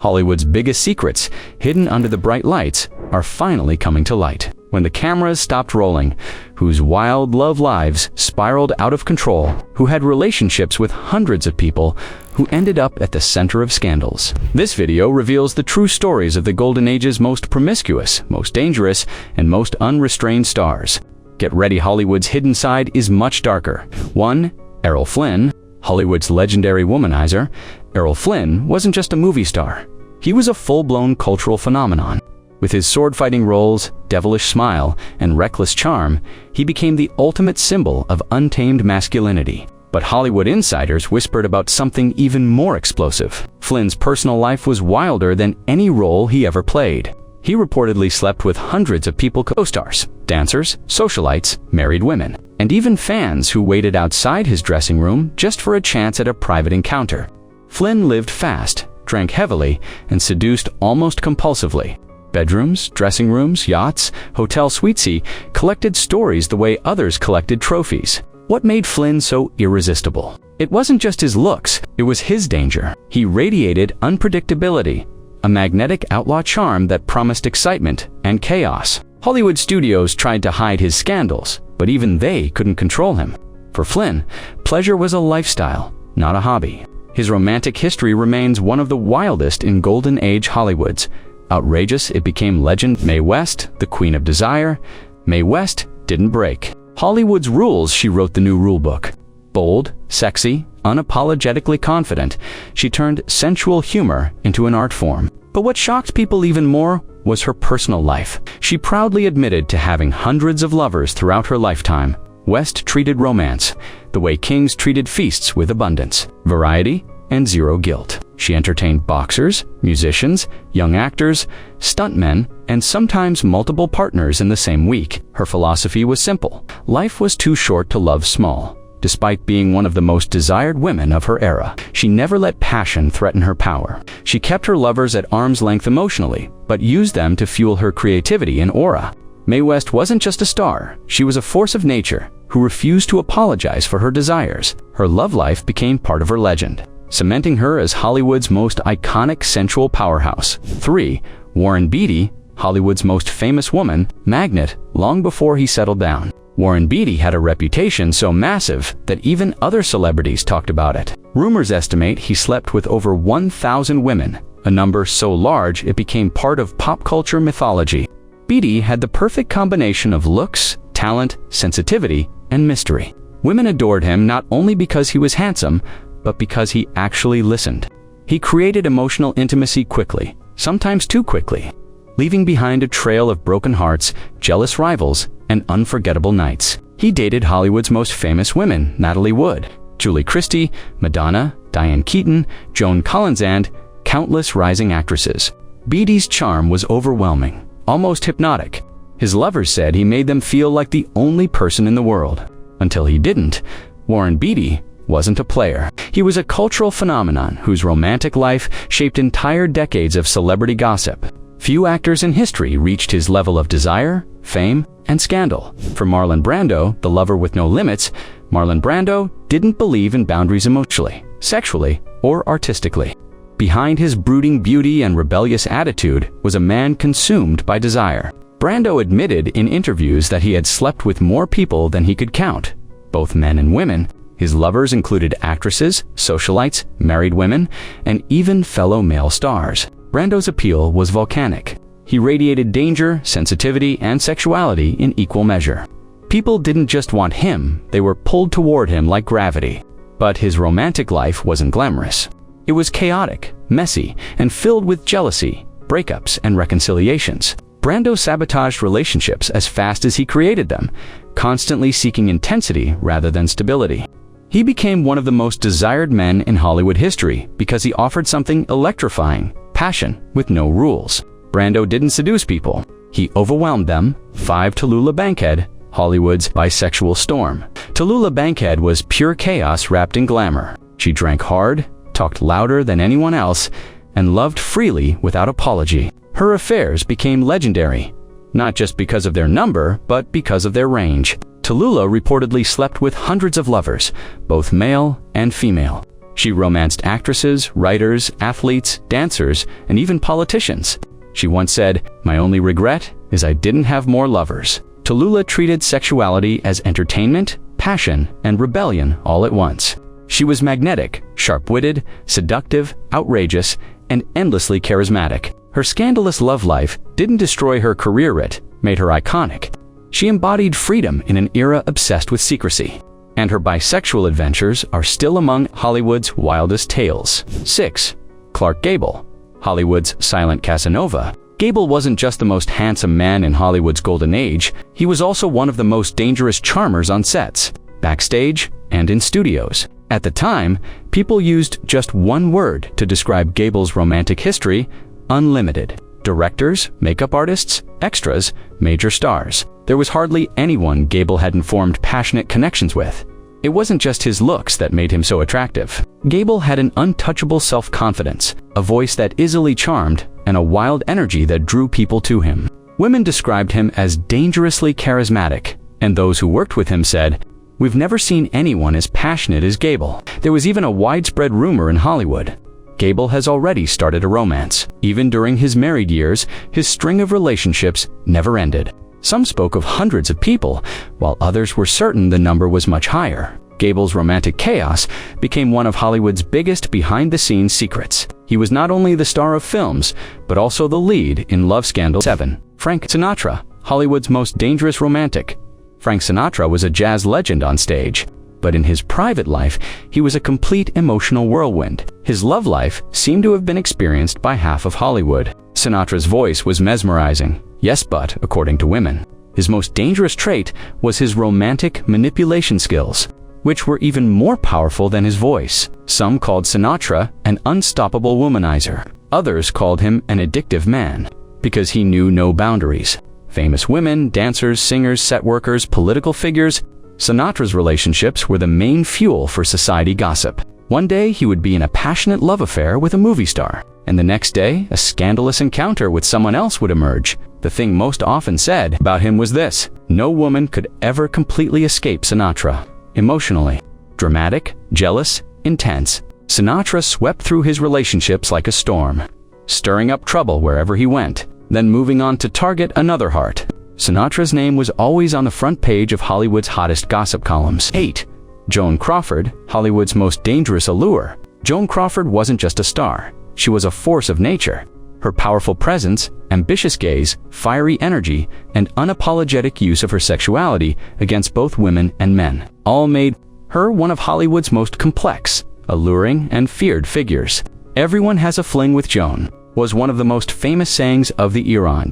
Hollywood's biggest secrets, hidden under the bright lights, are finally coming to light. When the cameras stopped rolling, whose wild love lives spiraled out of control, who had relationships with hundreds of people, who ended up at the center of scandals. This video reveals the true stories of the Golden Age's most promiscuous, most dangerous, and most unrestrained stars. Get ready, Hollywood's hidden side is much darker. 1. Errol Flynn, Hollywood's legendary womanizer. Errol Flynn wasn't just a movie star. He was a full-blown cultural phenomenon. With his sword-fighting roles, devilish smile, and reckless charm, he became the ultimate symbol of untamed masculinity. But Hollywood insiders whispered about something even more explosive. Flynn's personal life was wilder than any role he ever played. He reportedly slept with hundreds of people, co-stars, dancers, socialites, married women, and even fans who waited outside his dressing room just for a chance at a private encounter. Flynn lived fast, drank heavily, and seduced almost compulsively. Bedrooms, dressing rooms, yachts, hotel suites, he collected stories the way others collected trophies. What made Flynn so irresistible? It wasn't just his looks, it was his danger. He radiated unpredictability, a magnetic outlaw charm that promised excitement and chaos. Hollywood studios tried to hide his scandals, but even they couldn't control him. For Flynn, pleasure was a lifestyle, not a hobby. His romantic history remains one of the wildest in Golden Age Hollywood's. Outrageous, it became legend. Mae West, the Queen of Desire. Mae West didn't break Hollywood's rules. She wrote the new rulebook. Bold, sexy, unapologetically confident, she turned sensual humor into an art form. But what shocked people even more was her personal life. She proudly admitted to having hundreds of lovers throughout her lifetime. West treated romance the way kings treated feasts, with abundance, variety, and zero guilt. She entertained boxers, musicians, young actors, stuntmen, and sometimes multiple partners in the same week. Her philosophy was simple. Life was too short to love small. Despite being one of the most desired women of her era, she never let passion threaten her power. She kept her lovers at arm's length emotionally, but used them to fuel her creativity and aura. Mae West wasn't just a star, she was a force of nature who refused to apologize for her desires. Her love life became part of her legend, cementing her as Hollywood's most iconic sensual powerhouse. 3. Warren Beatty, Hollywood's most famous woman, magnet, long before he settled down. Warren Beatty had a reputation so massive that even other celebrities talked about it. Rumors estimate he slept with over 1,000 women, a number so large it became part of pop culture mythology. Beatty had the perfect combination of looks, talent, sensitivity, and mystery. Women adored him not only because he was handsome, but because he actually listened. He created emotional intimacy quickly, sometimes too quickly, leaving behind a trail of broken hearts, jealous rivals, and unforgettable nights. He dated Hollywood's most famous women, Natalie Wood, Julie Christie, Madonna, Diane Keaton, Joan Collins, and countless rising actresses. Beatty's charm was overwhelming, almost hypnotic. His lovers said he made them feel like the only person in the world. Until he didn't. Warren Beatty wasn't a player. He was a cultural phenomenon whose romantic life shaped entire decades of celebrity gossip. Few actors in history reached his level of desire, fame, and scandal. For Marlon Brando, the lover with no limits, Marlon Brando didn't believe in boundaries emotionally, sexually, or artistically. Behind his brooding beauty and rebellious attitude was a man consumed by desire. Brando admitted in interviews that he had slept with more people than he could count, both men and women. His lovers included actresses, socialites, married women, and even fellow male stars. Brando's appeal was volcanic. He radiated danger, sensitivity, and sexuality in equal measure. People didn't just want him, they were pulled toward him like gravity. But his romantic life wasn't glamorous. It was chaotic, messy, and filled with jealousy, breakups, and reconciliations. Brando sabotaged relationships as fast as he created them, constantly seeking intensity rather than stability. He became one of the most desired men in Hollywood history because he offered something electrifying, passion with no rules. Brando didn't seduce people. He overwhelmed them. 5. Tallulah Bankhead, Hollywood's bisexual storm. Tallulah Bankhead was pure chaos wrapped in glamour. She drank hard, talked louder than anyone else, and loved freely without apology. Her affairs became legendary, not just because of their number, but because of their range. Tallulah reportedly slept with hundreds of lovers, both male and female. She romanced actresses, writers, athletes, dancers, and even politicians. She once said, "My only regret is I didn't have more lovers." Tallulah treated sexuality as entertainment, passion, and rebellion all at once. She was magnetic, sharp-witted, seductive, outrageous, and endlessly charismatic. Her scandalous love life didn't destroy her career, it made her iconic. She embodied freedom in an era obsessed with secrecy. And her bisexual adventures are still among Hollywood's wildest tales. 6. Clark Gable, Hollywood's silent Casanova. Gable wasn't just the most handsome man in Hollywood's golden age, he was also one of the most dangerous charmers on sets, backstage, and in studios. At the time, people used just one word to describe Gable's romantic history: unlimited. Directors, makeup artists, extras, major stars. There was hardly anyone Gable hadn't formed passionate connections with. It wasn't just his looks that made him so attractive. Gable had an untouchable self-confidence, a voice that easily charmed, and a wild energy that drew people to him. Women described him as dangerously charismatic, and those who worked with him said, "We've never seen anyone as passionate as Gable." There was even a widespread rumor in Hollywood: Gable has already started a romance. Even during his married years, his string of relationships never ended. Some spoke of hundreds of people, while others were certain the number was much higher. Gable's romantic chaos became one of Hollywood's biggest behind-the-scenes secrets. He was not only the star of films, but also the lead in love scandal. 7. Frank Sinatra, Hollywood's most dangerous romantic. Frank Sinatra was a jazz legend on stage, but in his private life, he was a complete emotional whirlwind. His love life seemed to have been experienced by half of Hollywood. Sinatra's voice was mesmerizing, yes, but according to women. His most dangerous trait was his romantic manipulation skills, which were even more powerful than his voice. Some called Sinatra an unstoppable womanizer. Others called him an addictive man, because he knew no boundaries. Famous women, dancers, singers, set workers, political figures, Sinatra's relationships were the main fuel for society gossip. One day he would be in a passionate love affair with a movie star, and the next day a scandalous encounter with someone else would emerge. The thing most often said about him was this: no woman could ever completely escape Sinatra. Emotionally, dramatic, jealous, intense, Sinatra swept through his relationships like a storm, stirring up trouble wherever he went, then moving on to target another heart. Sinatra's name was always on the front page of Hollywood's hottest gossip columns. 8. Joan Crawford, Hollywood's most dangerous allure. Joan Crawford wasn't just a star. She was a force of nature. Her powerful presence, ambitious gaze, fiery energy, and unapologetic use of her sexuality against both women and men all made her one of Hollywood's most complex, alluring, and feared figures. "Everyone has a fling with Joan" was one of the most famous sayings of the era.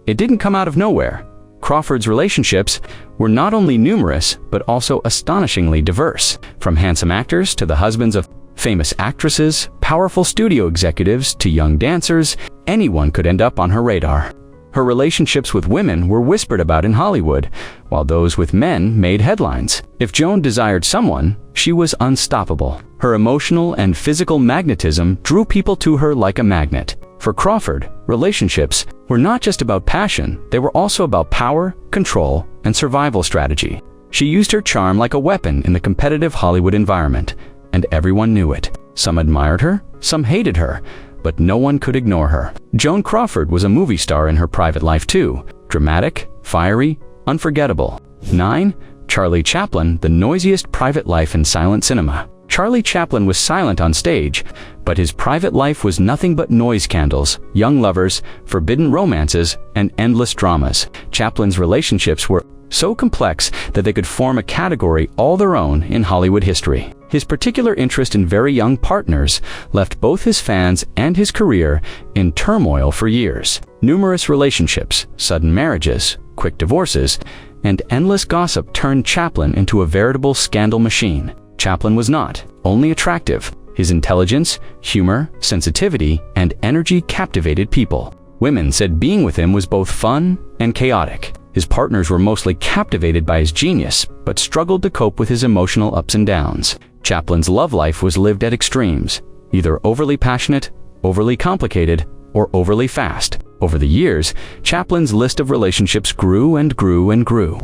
It didn't come out of nowhere. Crawford's relationships were not only numerous, but also astonishingly diverse. From handsome actors to the husbands of famous actresses, powerful studio executives to young dancers, anyone could end up on her radar. Her relationships with women were whispered about in Hollywood, while those with men made headlines. If Joan desired someone, she was unstoppable. Her emotional and physical magnetism drew people to her like a magnet. For Crawford, relationships were not just about passion, they were also about power, control, and survival strategy. She used her charm like a weapon in the competitive Hollywood environment, and everyone knew it. Some admired her, some hated her, but no one could ignore her. Joan Crawford was a movie star in her private life too. Dramatic, fiery, unforgettable. 9. Charlie Chaplin, the noisiest private life in silent cinema. Charlie Chaplin was silent on stage, but his private life was nothing but noise candles, young lovers, forbidden romances, and endless dramas. Chaplin's relationships were so complex that they could form a category all their own in Hollywood history. His particular interest in very young partners left both his fans and his career in turmoil for years. Numerous relationships, sudden marriages, quick divorces, and endless gossip turned Chaplin into a veritable scandal machine. Chaplin was not only attractive. His intelligence, humor, sensitivity, and energy captivated people. Women said being with him was both fun and chaotic. His partners were mostly captivated by his genius, but struggled to cope with his emotional ups and downs. Chaplin's love life was lived at extremes, either overly passionate, overly complicated, or overly fast. Over the years, Chaplin's list of relationships grew and grew and grew.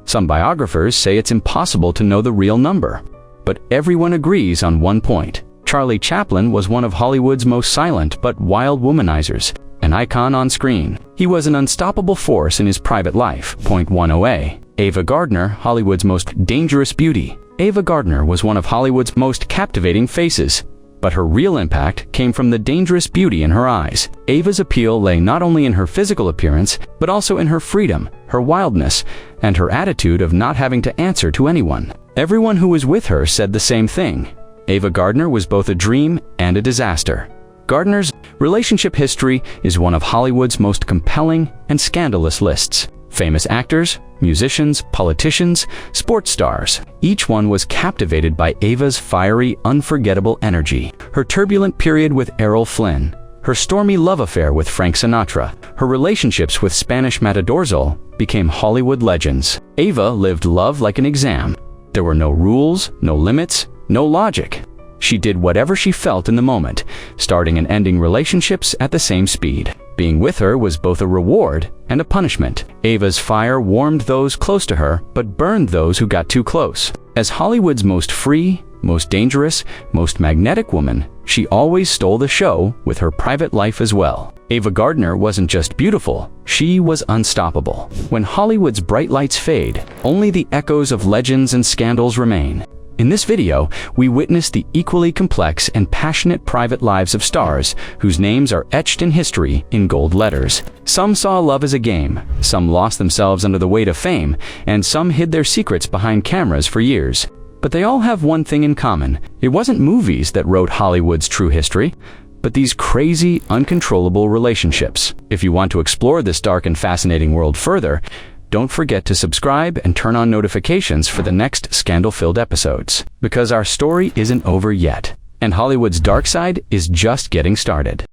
Some biographers say it's impossible to know the real number, but everyone agrees on one point: Charlie Chaplin was one of Hollywood's most silent but wild womanizers, an icon on screen. He was an unstoppable force in his private life. Point 10A. Ava Gardner, Hollywood's most dangerous beauty. Ava Gardner was one of Hollywood's most captivating faces, but her real impact came from the dangerous beauty in her eyes. Ava's appeal lay not only in her physical appearance, but also in her freedom, her wildness, and her attitude of not having to answer to anyone. Everyone who was with her said the same thing. Ava Gardner was both a dream and a disaster. Gardner's relationship history is one of Hollywood's most compelling and scandalous lists. Famous actors, musicians, politicians, sports stars. Each one was captivated by Ava's fiery, unforgettable energy. Her turbulent period with Errol Flynn, her stormy love affair with Frank Sinatra, her relationships with Spanish matadors became Hollywood legends. Ava lived love like an exam. There were no rules, no limits, no logic. She did whatever she felt in the moment, starting and ending relationships at the same speed. Being with her was both a reward and a punishment. Ava's fire warmed those close to her, but burned those who got too close. As Hollywood's most free, most dangerous, most magnetic woman, she always stole the show with her private life as well. Ava Gardner wasn't just beautiful, she was unstoppable. When Hollywood's bright lights fade, only the echoes of legends and scandals remain. In this video, we witness the equally complex and passionate private lives of stars whose names are etched in history in gold letters. Some saw love as a game, some lost themselves under the weight of fame, and some hid their secrets behind cameras for years. But they all have one thing in common. It wasn't movies that wrote Hollywood's true history, but these crazy, uncontrollable relationships. If you want to explore this dark and fascinating world further, don't forget to subscribe and turn on notifications for the next scandal-filled episodes, because our story isn't over yet, and Hollywood's dark side is just getting started.